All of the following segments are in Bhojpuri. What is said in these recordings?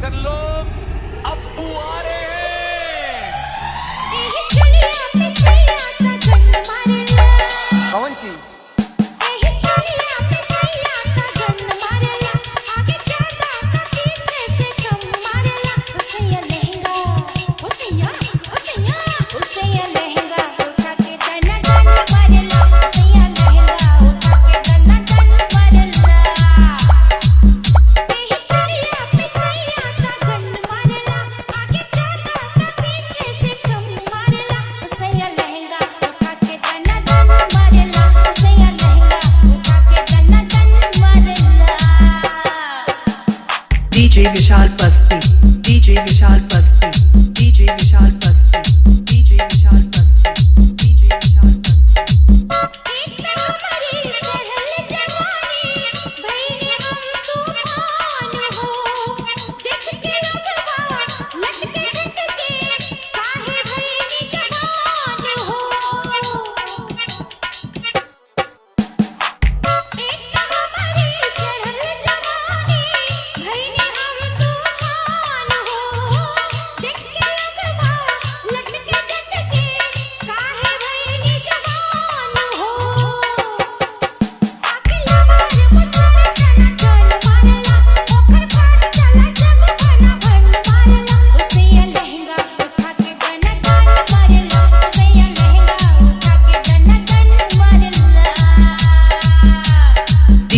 कर लो, अप्पू आ रहे हैं। कौन चीज? DJ विशाल बस्ती, DJ विशाल बस्ती, DJ विशाल बस्ती, DJ विशाल बस्ती, DJ विशाल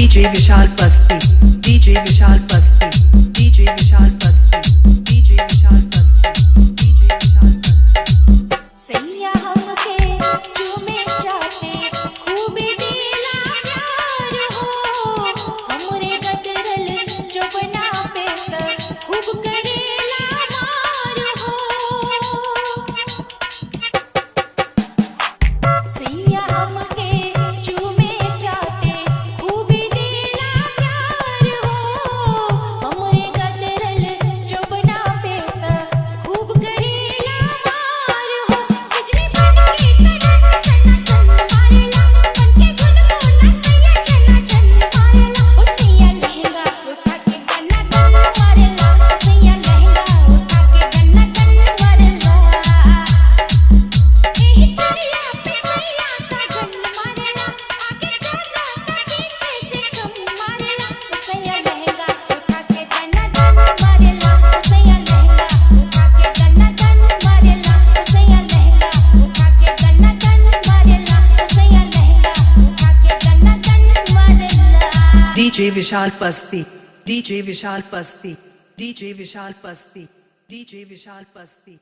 DJ विशाल बस्ती, DJ विशाल बस्ती, DJ विशाल बस्ती, DJ विशाल बस्ती, DJ विशाल बस्ती। सैया हमके चूमे चाटे खूब दिला प्यार हो, हमरे गदरल चुपना पे खूब करेला मार हो। सैया हमके चूमे चाटे खूब दिला प्यार हो, हमरे गदरल चुपना पे खूब करेला मार हो। बिजली बनके करंट सन्ना सन्ना मारेला, बनके गुनगुना सैया चन्ना चन्ना मारेला। ओ सैया लहंगा उठा के गन्ना गन्ना मारेला, ओ सैया लहंगा उठा के गन्ना गन्ना मारेला। एही चलिया पे सैया का गन्ना मारेला, आगे चला का पीछे से कम मारेला। ओ सैया लहंगा उठा के गन्ना गन्ना मारेला, ओ सैया लहंगा उठा के गन्ना गन्ना मारेला, ओ सैया लहंगा उठा के गन्ना गन्ना मारेला, ओ सैया लहंगा उठा के गन्ना गन्ना मारेला। DJ विशाल बस्ती, DJ विशाल बस्ती, DJ विशाल बस्ती, DJ विशाल बस्ती।